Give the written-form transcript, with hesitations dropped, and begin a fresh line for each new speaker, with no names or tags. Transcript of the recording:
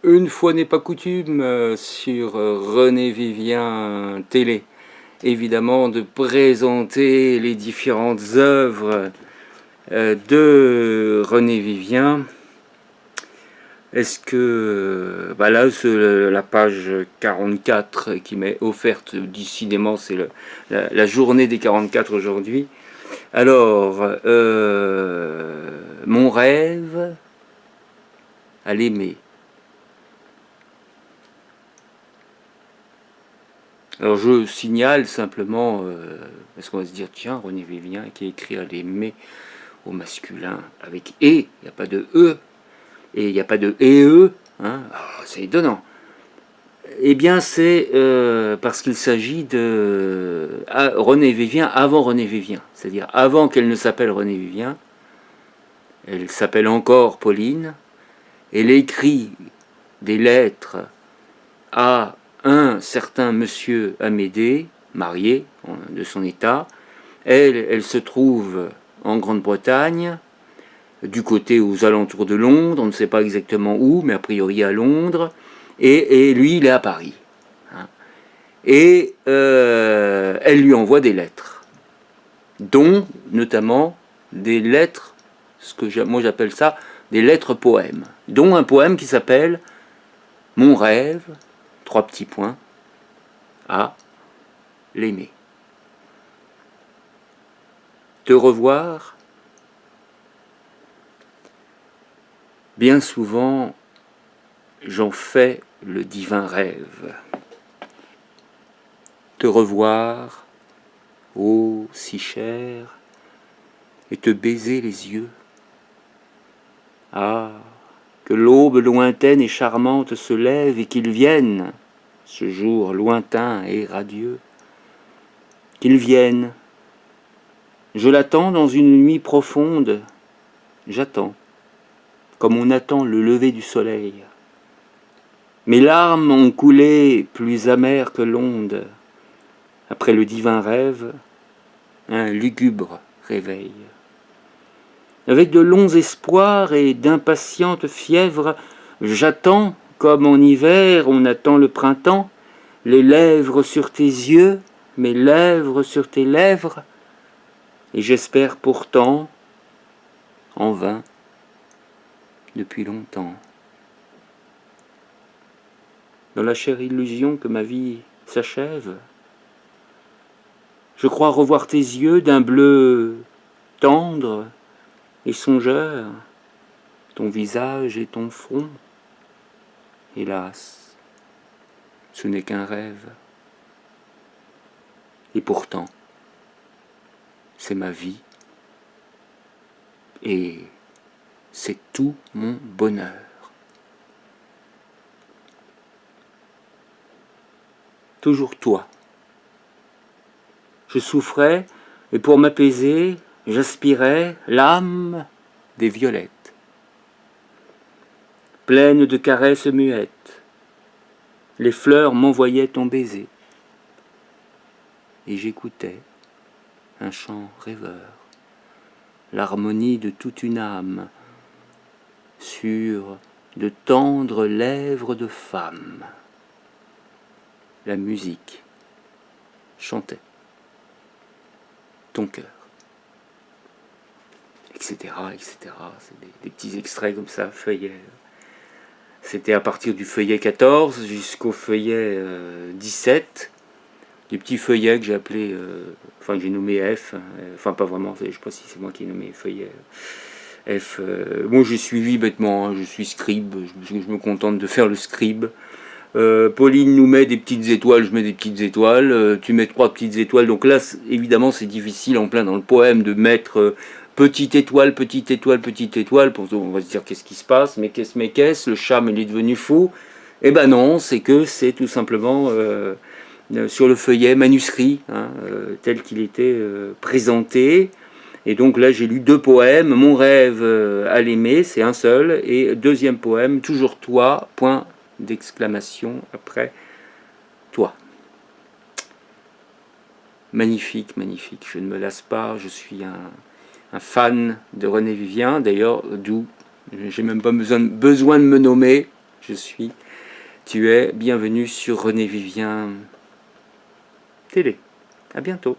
Une fois n'est pas coutume sur René Vivien Télé, évidemment, de présenter les différentes œuvres de René Vivien. Est-ce que... là, c'est la page 44 qui m'est offerte, décidément, c'est la journée des 44 aujourd'hui. Alors, mon rêve à l'aimer. Alors je signale simplement, parce qu'on va se dire, tiens, René Vivien qui a écrit à l'aimer au masculin avec « et », il n'y a pas de « e », et il n'y a pas de « e », hein, c'est étonnant. Eh bien c'est parce qu'il s'agit de René Vivien avant René Vivien, c'est-à-dire avant qu'elle ne s'appelle René Vivien, elle s'appelle encore Pauline, elle écrit des lettres à un certain monsieur Amédée, marié de son état. Elle se trouve en Grande-Bretagne, du côté aux alentours de Londres, on ne sait pas exactement où, mais a priori à Londres, et lui il est à Paris. Et elle lui envoie des lettres, dont notamment des lettres, ce que moi j'appelle ça, des lettres poèmes, dont un poème qui s'appelle « Mon rêve », 3 petits points, à l'aimer. Te revoir, bien souvent, j'en fais le divin rêve. Te revoir, ô si cher, et te baiser les yeux. Ah, que l'aube lointaine et charmante se lève et qu'il vienne, ce jour lointain et radieux, qu'il vienne. Je l'attends dans une nuit profonde, j'attends, comme on attend le lever du soleil. Mes larmes ont coulé plus amères que l'onde, après le divin rêve, un lugubre réveil. Avec de longs espoirs et d'impatientes fièvres, j'attends, comme en hiver on attend le printemps, les lèvres sur tes yeux, mes lèvres sur tes lèvres, et j'espère pourtant, en vain, depuis longtemps. Dans la chère illusion que ma vie s'achève, je crois revoir tes yeux d'un bleu tendre et songeur, ton visage et ton front. Hélas, ce n'est qu'un rêve. Et pourtant, c'est ma vie et c'est tout mon bonheur. Toujours toi. Je souffrais et pour m'apaiser, j'aspirais l'âme des violettes, pleine de caresses muettes. Les fleurs m'envoyaient ton baiser et j'écoutais un chant rêveur, l'harmonie de toute une âme sur de tendres lèvres de femme. La musique chantait ton cœur, etc., etc. C'est des petits extraits comme ça, feuillets. C'était à partir du feuillet 14 jusqu'au feuillet 17. Des petits feuillets que j'ai appelés, que j'ai nommé F, pas vraiment, je ne sais pas si c'est moi qui ai nommé feuillet F. Moi j'ai suivi bêtement, je suis scribe, je me contente de faire le scribe. Pauline nous met des petites étoiles, je mets des petites étoiles, tu mets 3 petites étoiles, donc là évidemment c'est difficile en plein dans le poème de mettre petite étoile, petite étoile, petite étoile, on va se dire qu'est-ce qui se passe, mais qu'est-ce, le charme il est devenu fou. Eh ben non, c'est que c'est tout simplement sur le feuillet manuscrit, tel qu'il était présenté. Et donc là j'ai lu 2 poèmes, Mon rêve à l'aimer, c'est un seul, et deuxième poème, Toujours toi, point d'exclamation après toi. Magnifique, magnifique, je ne me lasse pas, je suis un fan de René Vivien, d'ailleurs d'où j'ai même pas besoin de me nommer, je suis, tu es. Bienvenue sur René Vivien Télé. À bientôt.